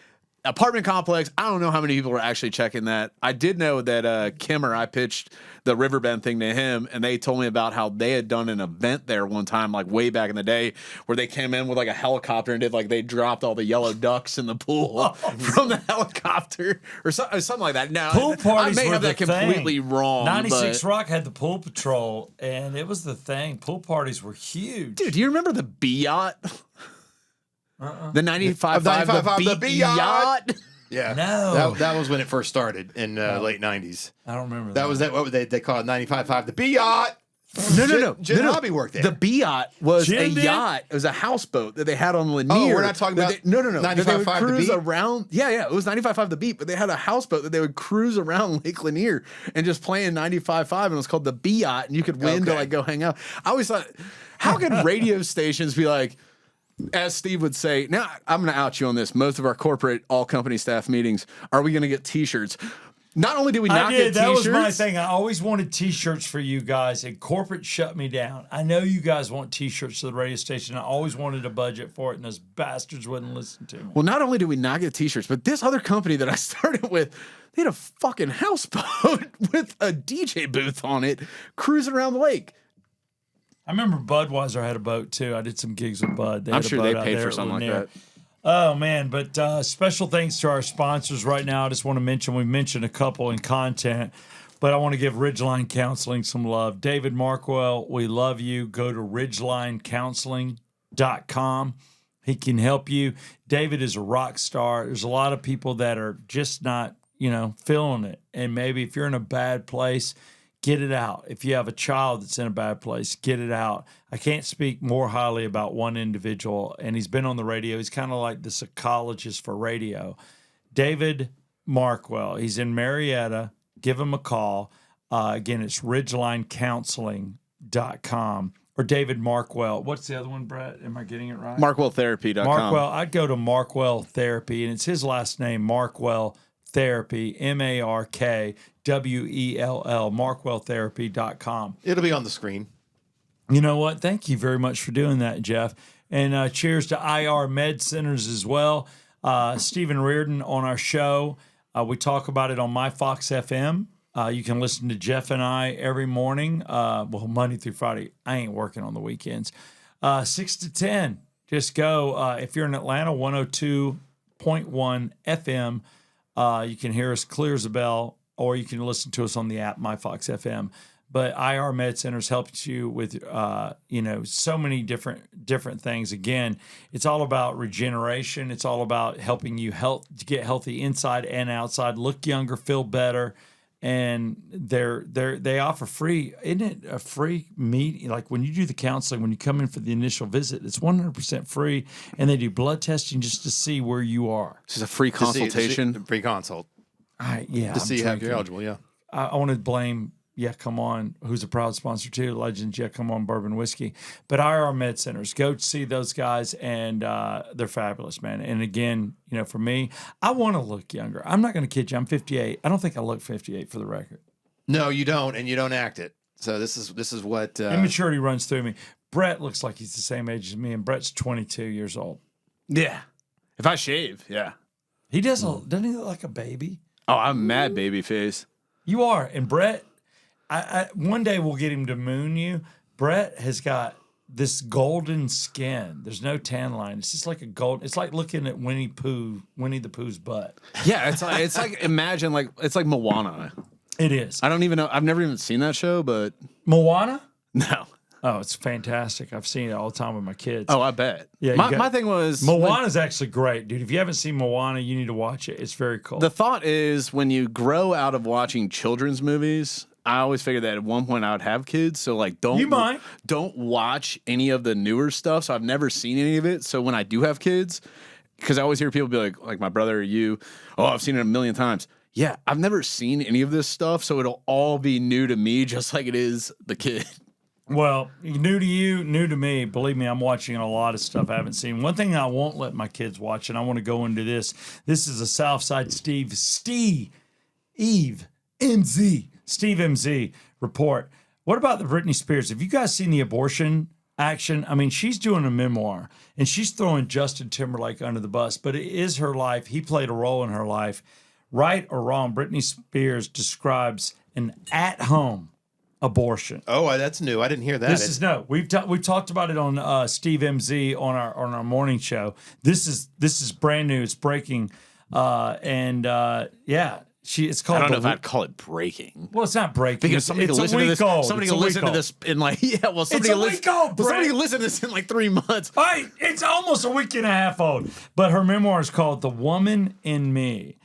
apartment complex. I don't know how many people were actually checking that. I did know that Kimmer, I pitched the Riverbend thing to him, and they told me about how they had done an event there one time, like way back in the day, where they came in with like a helicopter and did like they dropped all the yellow ducks in the pool from the helicopter or something like that. Now, pool parties I may were have that the completely thing. wrong. 96 Rock had the pool patrol, and it was the thing. Pool parties were huge. Dude, do you remember the B yacht? The 95.5 the B yacht. Yeah, no, that was when it first started in late '90s. I don't remember. That was that. What they call it? 95.5 the B yacht. No. Jim Hobby worked there. The B yacht was Jim a did? yacht. It was a houseboat that they had on Lanier. Oh, we're not talking about no. 95.5 That they would the cruise beat? around. Yeah. It was 95.5 the beat, but they had a houseboat that they would cruise around Lake Lanier and just play in 95.5, and it was called the B yacht, and you could win to like go hang out. I always thought, how could radio stations be like? As Steve would say, now I'm going to out you on this. Most of our corporate all company staff meetings, are we going to get T-shirts? Not only did we not get T-shirts. That was my thing. I always wanted T-shirts for you guys, and corporate shut me down. I know you guys want T-shirts to the radio station. I always wanted a budget for it, and those bastards wouldn't listen to me. Well, not only did we not get T-shirts, but this other company that I started with, they had a fucking houseboat with a DJ booth on it, cruising around the lake. I remember Budweiser had a boat too. I did some gigs with Bud. I'm sure they paid for something like that. Oh man, but special thanks to our sponsors right now. I just want to mention, we mentioned a couple in content, but I want to give Ridgeline Counseling some love. David Markwell, we love you. Go to ridgelinecounseling.com. He can help you. David is a rock star. There's a lot of people that are just not, feeling it. And maybe if you're in a bad place, get it out. If you have a child that's in a bad place, get it out. I can't speak more highly about one individual, and he's been on the radio. He's kind of like the psychologist for radio. David Markwell. He's in Marietta. Give him a call. Again, it's ridgelinecounseling.com. or David Markwell. What's the other one, Brett? Am I getting it right? MarkwellTherapy.com. Markwell. I'd go to Markwell Therapy, and it's his last name, Markwell Therapy, MarkwEll, markwelltherapy.com. It'll be on the screen. You know what? Thank you very much for doing that, Jeff. And cheers to IR Med Centers as well. Stephen Reardon on our show. We talk about it on My Fox FM. You can listen to Jeff and I every morning, Monday through Friday. I ain't working on the weekends. 6 to 10. Just go. If you're in Atlanta, 102.1 FM. You can hear us clear as a bell, or you can listen to us on the app, My Fox FM. But IR Med Centers helps you with, so many different things. Again, it's all about regeneration. It's all about helping you to get healthy inside and outside, look younger, feel better. And they offer free, isn't it a free meet? Like when you do the counseling, when you come in for the initial visit, it's 100% free. And they do blood testing just to see where you are. This is a free consultation. Free consult. To see if you're eligible, yeah. I want to blame Come On, who's a proud sponsor too, Legends, Come On Bourbon Whiskey. But IR Med Centers, go see those guys, and they're fabulous, man. And again, for me, I want to look younger. I'm not going to kid you. I'm 58. I don't think I look 58 for the record. No, you don't, and you don't act it. So this is what immaturity runs through me. Brett looks like he's the same age as me, and Brett's 22 years old. Yeah, if I shave, yeah, he doesn't he look like a baby? Oh, I'm mad baby face. You are, and Brett. I one day we'll get him to moon you. Brett has got this golden skin. There's no tan line. It's just like a gold. It's like looking at Winnie the Pooh's butt. Yeah, it's like imagine it's like Moana. It is. I don't even know. I've never even seen that show, but Moana? No. Oh, it's fantastic. I've seen it all the time with my kids. Oh, I bet. Yeah. My thing was Moana's actually great, dude. If you haven't seen Moana, you need to watch it. It's very cool. The thought is when you grow out of watching children's movies, I always figured that at one point I would have kids. So don't watch any of the newer stuff. So I've never seen any of it. So when I do have kids, because I always hear people be like my brother or you, oh, I've seen it a million times. Yeah, I've never seen any of this stuff. So it'll all be new to me, just like it is the kid. Well, new to you, new to me. Believe me, I'm watching a lot of stuff I haven't seen. One thing I won't let my kids watch, and I want to go into this. This is a Southside Steve MZ report. What about the Britney Spears? Have you guys seen the abortion action? I mean, she's doing a memoir, and she's throwing Justin Timberlake under the bus, but it is her life. He played a role in her life. Right or wrong, Britney Spears describes an at-home abortion. Oh, that's new. I didn't hear that. We've talked about it on Steve MZ on our morning show. This is brand new. It's breaking, it's called. I don't know if I'd call it breaking. Well, it's not breaking because somebody can listen to this. Somebody can listen to this in somebody can listen to this in like 3 months. All right, it's almost a week and a half old. But her memoir is called "The Woman in Me,"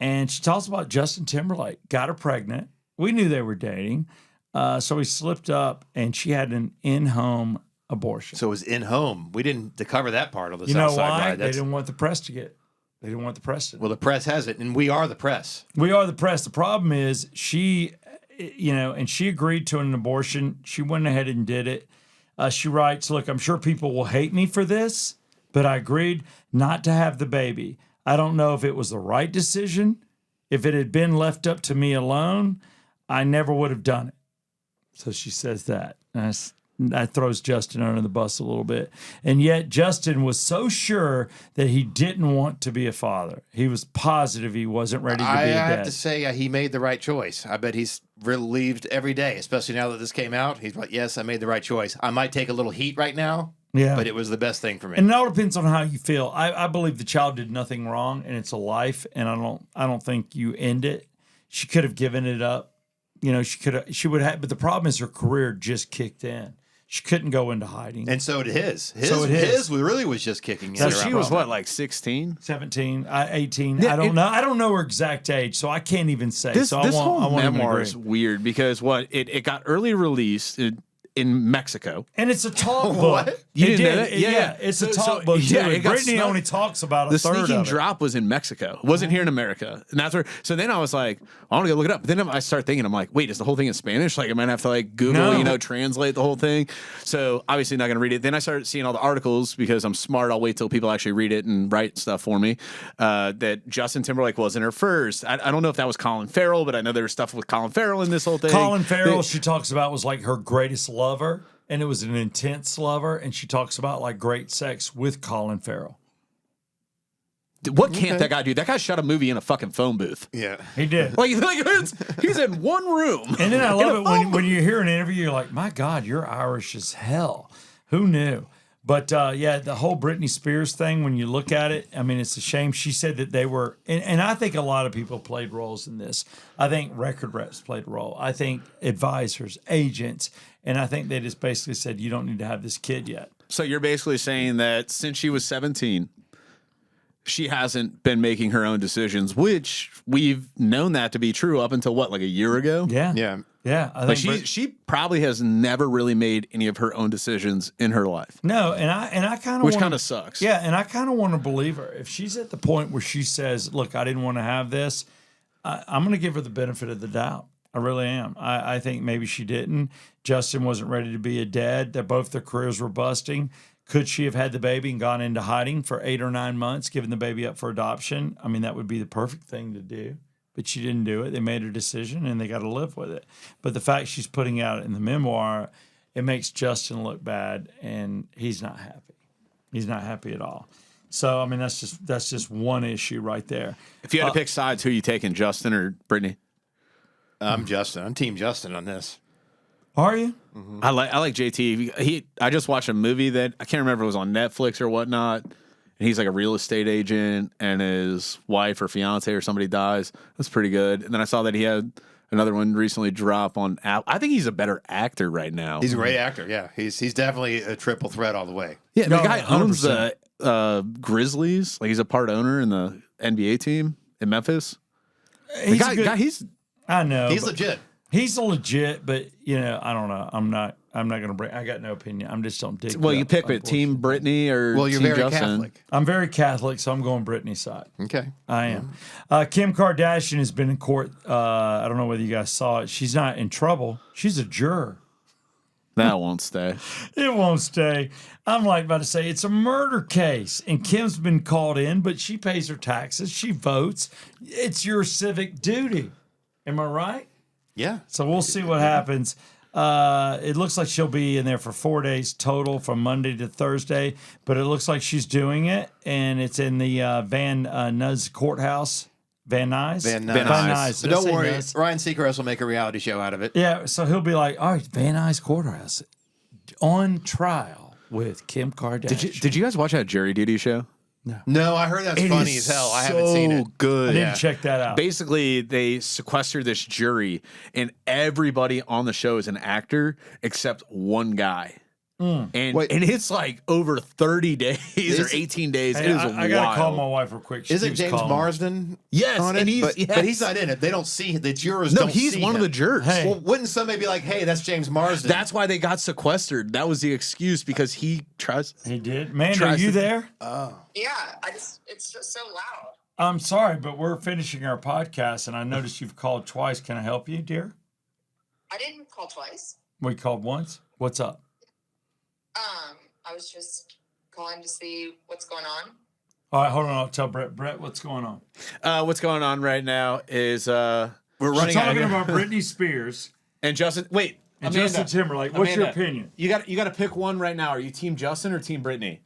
and she talks about Justin Timberlake got her pregnant. We knew they were dating. So he slipped up, and she had an in-home abortion. So it was in-home. We didn't cover that part of the Southside Southside why? ride. They didn't want the press to get. They didn't want the press to. Well, the press has it, and we are the press. We are the press. The problem is she, and she agreed to an abortion. She went ahead and did it. She writes, "Look, I'm sure people will hate me for this, but I agreed not to have the baby. I don't know if it was the right decision. If it had been left up to me alone, I never would have done it." So she says that. That throws Justin under the bus a little bit. And yet Justin was so sure that he didn't want to be a father. He was positive he wasn't ready to be a dad. I have to say he made the right choice. I bet he's relieved every day, especially now that this came out. He's like, yes, I made the right choice. I might take a little heat right now, but it was the best thing for me. And it all depends on how you feel. I believe the child did nothing wrong, and it's a life, and I don't think you end it. She could have given it up. She would have, but the problem is her career just kicked in. She couldn't go into hiding. And so did his. His really was just kicking in. So she was what, like 16? 17, 18. Yeah, I don't know. I don't know her exact age, so I can't even say. This whole memoir is weird because it got early released. in Mexico. And it's a talk book. What? You It didn't know did. that? Yeah. It's a So- talk so- book too. yeah, it And got Britney snuck- only talks about a The third sneaking of it. drop was in Mexico. It wasn't here in America. And that's where, so then I was like, I want to go look it up. But then I start thinking, I'm like, wait, is the whole thing in Spanish? Like, I might have to like Google, No. translate the whole thing. So obviously not going to read it. Then I started seeing all the articles because I'm smart. I'll wait till people actually read it and write stuff for me. That Justin Timberlake wasn't her first. I don't know if that was Colin Farrell, but I know there was stuff with Colin Farrell in this whole thing. Colin Farrell, she talks about, was like her greatest lover, and it was an intense lover, and she talks about like great sex with Colin Farrell. What can't that guy do? That guy shot a movie in a fucking phone booth. Yeah. He did. Like he's in one room. And then I love it when you hear an interview, you're like, my God, you're Irish as hell. Who knew? But yeah, the whole Britney Spears thing, when you look at it, I mean, it's a shame. She said that they were, and I think a lot of people played roles in this. I think record reps played a role. I think advisors, agents, and I think they just basically said, you don't need to have this kid yet. So you're basically saying that since she was 17, she hasn't been making her own decisions, which we've known that to be true up until what, like a year ago? Yeah. Yeah. Yeah. I Like think she probably has never really made any of her own decisions in her life, no, and I kind of which kind of sucks. Yeah, and I kind of want to believe her. If she's at the point where she says, "Look, I didn't want to have this," I'm going to give her the benefit of the doubt. I really am. I think maybe she didn't. Justin wasn't ready to be a dad. That both their careers were busting. Could she have had the baby and gone into hiding for 8 or 9 months, given the baby up for adoption? I mean, that would be the perfect thing to do. But she didn't do it. They made her decision, and they got to live with it. But the fact she's putting out in the memoir, it makes Justin look bad, and he's not happy. He's not happy at all. So, I mean, that's just one issue right there. If you had to pick sides, who are you taking, Justin or Brittany? I'm Justin. I'm Team Justin on this. Are you? I like JT. I just watched a movie that I can't remember if it was on Netflix or whatnot. And he's like a real estate agent, and his wife or fiance or somebody dies. That's pretty good. And then I saw that he had another one recently drop on Apple. I think he's a better actor right now. He's a great actor. Yeah. He's definitely a triple threat all the way. Yeah, No, the guy owns 100%. the Grizzlies. Like he's a part owner in the NBA team in Memphis. He's The a good, he's I know. He's but legit. He's legit, but, I don't know. I'm not going to bring – I got no opinion. I just don't dig well, that, you pick it, Team Brittany or Well, you're Team very Justin. Catholic. I'm very Catholic, so I'm going Britney's side. Okay. I am. Kim Kardashian has been in court. I don't know whether you guys saw it. She's not in trouble. She's a juror. That won't stay. It won't stay. I'm like about to say it's a murder case, and Kim's been called in, but she pays her taxes. She votes. It's your civic duty. Am I right? Yeah. So we'll see what happens. It looks like she'll be in there for 4 days total from Monday to Thursday, but it looks like she's doing it, and it's in the Van Nuys courthouse. Van Nuys? Van Van Nuys. Nuys. So Did I don't say worry. Nuys? Ryan Seacrest will make a reality show out of it. Yeah, so he'll be like, all right, Van Nuys courthouse on trial with Kim Kardashian. Did you guys watch that Jerry Duty show? No, I heard that's It funny is as hell. I haven't seen it. Good. I didn't check that out. Basically, they sequestered this jury, and everybody on the show is an actor except one guy. And Wait. and it's like over 30 days or Is- 18 days. Hey, it is I got to call wild. my wife real quick. She Isn't keeps James calling. Marsden Yes, on and it? he's- but he's not in it. They don't see the jurors. No, don't he's see one of him. the jurors. Hey. Well, wouldn't somebody be like, "Hey, that's James Marsden"? That's why they got sequestered. That was the excuse because he tries. He did. Man, are Tries you to- there? Yeah, it's just so loud. I'm sorry, but we're finishing our podcast, and I noticed you've called twice. Can I help you, dear? I didn't call twice. We called once. What's up? I was just calling to see what's going on. All right, hold on. I'll tell Brett. Brett, what's going on? What's going on right now is We're We're running out talking of here. about Britney Spears and Justin. Wait, and Amanda, Justin Timberlake. What's your Amanda, opinion? You got to pick one right now. Are you Team Justin or Team Brittany?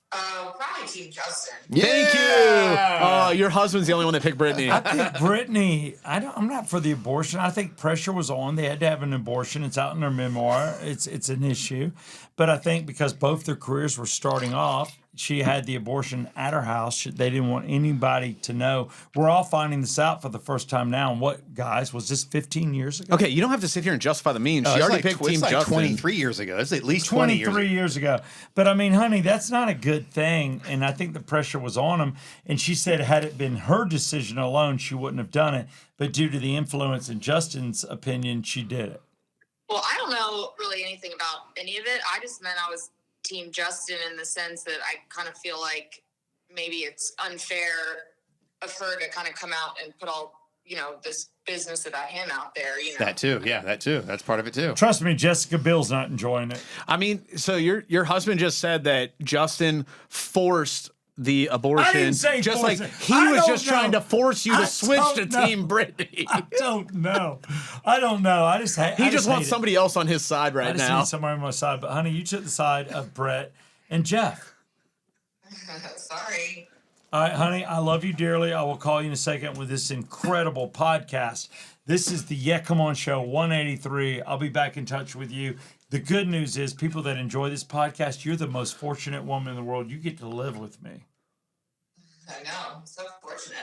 Probably Team Justin. Thank you. Oh, your husband's the only one that picked Brittany. I think Britney. I'm not for the abortion. I think pressure was on. They had to have an abortion. It's out in their memoir. It's an issue, but I think because both their careers were starting off, she had the abortion at her house. They didn't want anybody to know. We're all finding this out for the first time now. And what, guys, was this 15 years ago? Okay, you don't have to sit here and justify the means. She It's already like, picked it's Team like Justin. 23 years ago. It's at least 20 years 23 ago. years ago. But I mean, honey, that's not a good thing. And I think the pressure was on him. And she said, had it been her decision alone, she wouldn't have done it. But due to the influence in Justin's opinion, she did it. Well, I don't know really anything about any of it. I just meant I was Team Justin in the sense that I kind of feel like maybe it's unfair of her to kind of come out and put all, this business about him out there, That too. Yeah, that too. That's part of it too. Trust me, Jessica Bill's not enjoying it. I mean, so your husband just said that Justin forced the abortion. I didn't say just force like it. he I was don't just know. trying to force you I to switch to don't know. Team Britney. I don't know. I don't know. I just hate. He just wants somebody else on his side I right just now. need somebody on my side. But honey, you took the side of Brett and Jeff. Sorry. All right, honey, I love you dearly. I will call you in a second with this incredible podcast. This is the Yeah Come On Show 183. I'll be back in touch with you. The good news is, people that enjoy this podcast, you're the most fortunate woman in the world. You get to live with me. I know. I'm so fortunate.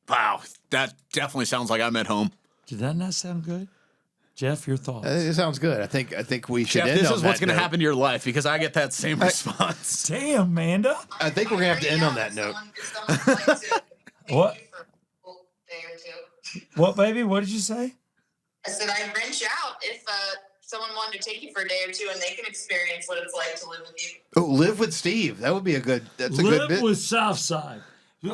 Wow, that definitely sounds like I'm at home. Did that not sound good? Jeff, your thoughts? It sounds good. I think we should Jeff, end this on is what's that going to note. happen to your life because I get that same response. Damn, Amanda. I think we're going to have to end on that note. If someone would like to pay What? you for a day or two. What, baby? What did you say? I said I'd wrench out if someone wanted to take you for a day or two and they can experience what it's like to live with you. Oh, live with Steve. That would be that's a good Live bit. with Southside.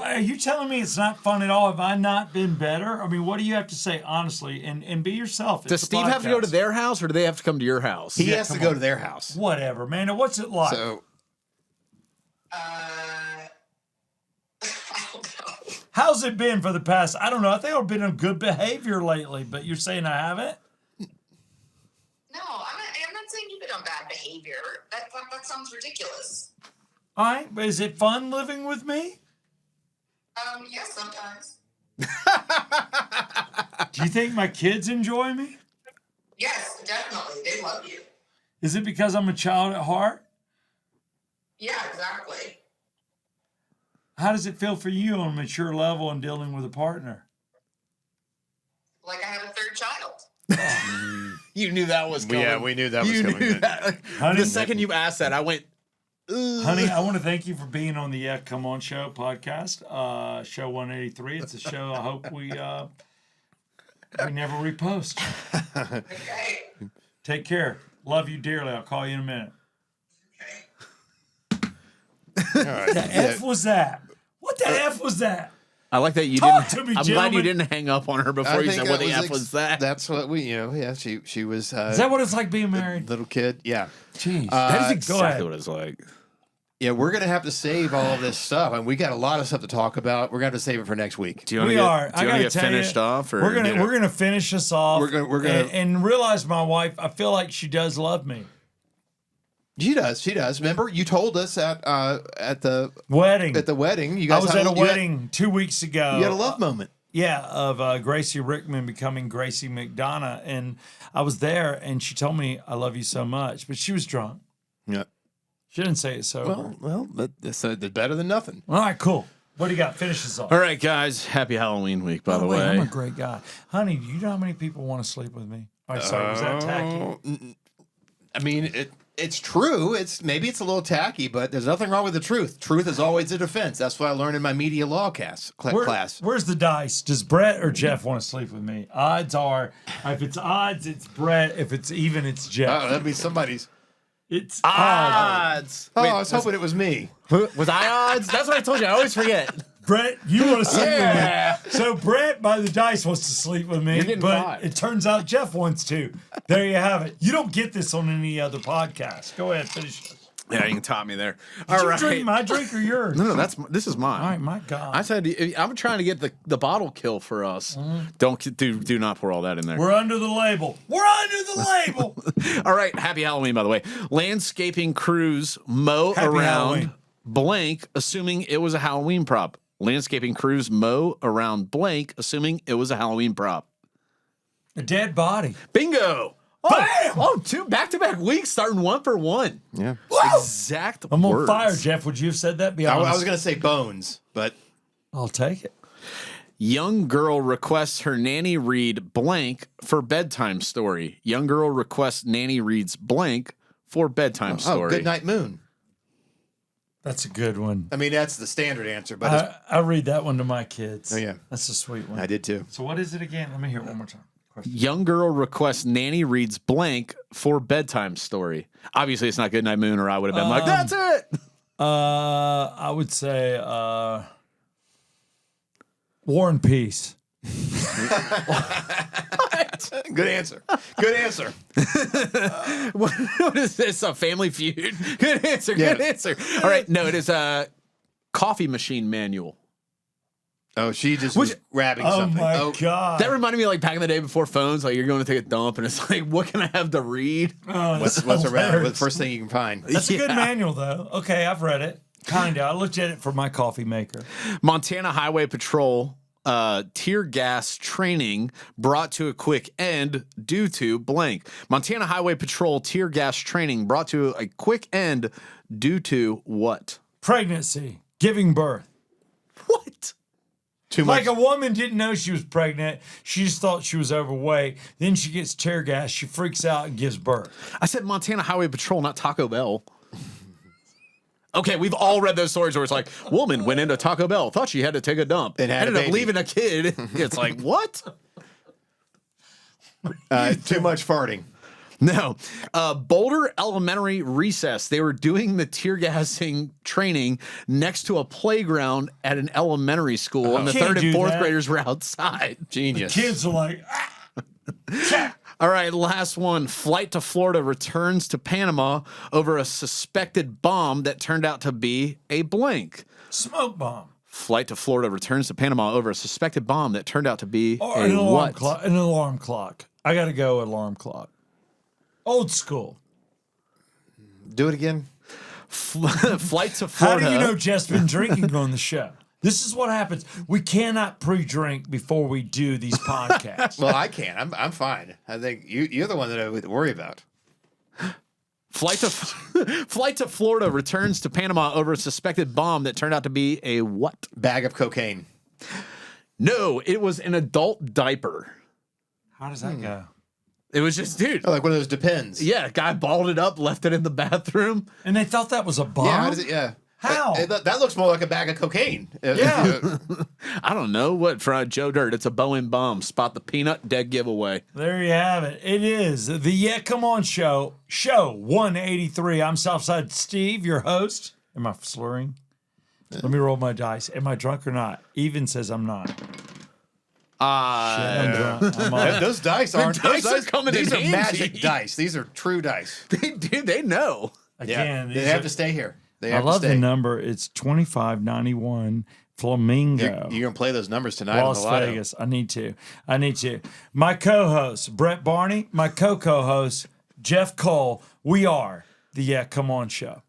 Are you telling me it's not fun at all? Have I not been better? I mean, what do you have to say, honestly? And be yourself. Does It's a Steve have to go to podcast. their house or do they have to come to your house? He Yeah, has to come go on. to their house. Whatever, Amanda. What's it like? So I don't know. How's it been for the past? I don't know. I think I've been on good behavior lately, but you're saying I haven't? No, I'm not saying you've been on bad behavior. That sounds ridiculous. All right, but is it fun living with me? Yes, sometimes. Do you think my kids enjoy me? Yes, definitely. They love you. Is it because I'm a child at heart? Yeah, exactly. How does it feel for you on a mature level and dealing with a partner? Like I have a third child. You knew that was coming. yeah, we knew that was You coming. knew that. Honey, The second you asked that, I went, honey, I want to thank you for being on the Yeah Come On Show podcast, show 183. It's a show I hope we never repost. Okay. Take care. Love you dearly. I'll call you in a minute. Okay. All right. The F was that? What the F was that? I like that you Talk didn't. to me, I'm glad you gentlemen. didn't hang up on her before I you think said what the that F was that. That's what we, yeah, she was Is that what it's like being married? little kid. Yeah. Jeez. That is go ahead. exactly what it's like. Yeah, we're going to have to save all of this stuff. And we got a lot of stuff to talk about. We're going to have to save it for next week. Do you want We to are. get, I do you want gotta to get tell finished you, off? Or, We're gonna finish this off. We're gonna- and realize my wife. I feel like she does love me. She does. She does. Remember, you told us at the Wedding. wedding. You I guys was had at a you had- wedding 2 weeks ago. You had a love moment. Yeah, of Gracie Rickman becoming Gracie McDonough, and I was there, and she told me I love you so much, but she was drunk. Yeah. She didn't say it sober. Well, that's better than nothing. All right, cool. What do you got? Finish this off. All right, guys. Happy Halloween week, by the way. I'm a great guy, honey. Do you know how many people want to sleep with me? All right, sorry, was that tacky? I mean, it's true. Maybe it's a little tacky, but there's nothing wrong with the truth. Truth is always a defense. That's what I learned in my media law class. Where's the dice? Does Brett or Jeff want to sleep with me? Odds are, if it's odds, it's Brett. If it's even, it's Jeff. That'd be somebody's. It's odds. Odds. Oh, Wait, I was hoping it was me. was I odds? That's what I told you. I always forget. Brett, you want to sleep Yeah. with me. So Brett, by the dice, wants to sleep with me, You're getting but five. it turns out Jeff wants to. There you have it. You don't get this on any other podcast. Go ahead, finish this. Yeah, you can top me there. Did All you right. drink my drink or yours? No, this is mine. All right, my God. I said I'm trying to get the bottle kill for us. Do not pour all that in there. We're under the label. We're under the label. All right, happy Halloween, by the way. Landscaping crews mow Happy around Halloween. blank, assuming it was a Halloween prop. Landscaping crews mow around blank, assuming it was a Halloween prop. A dead body. Bingo! Bam! Oh, two back-to-back weeks, starting 1 for 1. Yeah. Exact I'm on words. fire, Jeff. Would you have said that? Be I honest. was going to say bones, but I'll take it. Young girl requests her nanny read blank for bedtime story. Young girl requests nanny reads blank for bedtime story. Good Night Moon. That's a good one. I mean, that's the standard answer, but I read that one to my kids. Oh, yeah. That's a sweet one. I did too. So what is it again? Let me hear it one more time. Young girl requests nanny reads blank for bedtime story. Obviously, it's not Goodnight Moon, or I would have been like, that's it. I would say War and Peace. Good answer. Good answer. What is this? A Family Feud? Good answer. Good answer. All right. No, it is a coffee machine manual. Oh, she just was grabbing something. Oh, my God. That reminded me of like back in the day before phones, like you're going to take a dump and it's like, what can I have to read? What's around? What's the first thing you can find? That's a good manual, though. Okay, I've read it. Kind of. I looked at it for my coffee maker. Montana Highway Patrol tear gas training brought to a quick end due to blank. Montana Highway Patrol tear gas training brought to a quick end due to what? Pregnancy. Giving birth. What? Too much. Like a woman didn't know she was pregnant. She just thought she was overweight. Then she gets tear gas. She freaks out and gives birth. I said Montana Highway Patrol, not Taco Bell. Okay, we've all read those stories where it's like, woman went into Taco Bell, thought she had to take a dump, and ended up leaving a kid. It's like, what? Too much farting. No. Boulder Elementary recess. They were doing the tear gassing training next to a playground at an elementary school, and the Can't third and do fourth that. graders were outside. Genius. Kids are like, All right, last one. Flight to Florida returns to Panama over a suspected bomb that turned out to be a blank. smoke bomb. Flight to Florida returns to Panama over a suspected bomb that turned out to be Or a an alarm what? clock. An alarm clock. I got to go alarm clock. Old school. Do it again. Flight to How Florida. do you know Jeff's been drinking on the show? This is what happens. We cannot pre-drink before we do these podcasts. Well, I can. I'm fine. I think you're the one that I would worry about. Flight to Florida returns to Panama over a suspected bomb that turned out to be a what? Bag of cocaine. No, it was an adult diaper. How does that go? It was just, dude. Oh, like one of those Depends. Yeah, guy balled it up, left it in the bathroom. And they thought that was a bomb? Yeah. How does it? Yeah. How? That looks more like a bag of cocaine. Yeah. I don't know what from Joe Dirt. It's a Boeing bomb. Spot the peanut. Dead giveaway. There you have it. It is the Yeah Come On Show 183. I'm Southside Steve, your host. Am I slurring? Let me roll my dice. Am I drunk or not? Even says I'm not. Shit, I'm drunk. I'm on. Those dice aren't. dice those are coming These in are handy. magic dice. These are true dice. They know. Again, They these have are- to stay here. They I have love to stay. the number. It's 2591 Flamingo. You're gonna play those numbers tonight Las on the lotto. Vegas. I need to. My co-host, Brett Barney. My co-host, Jeff Cole. We are the Yeah Come On Show.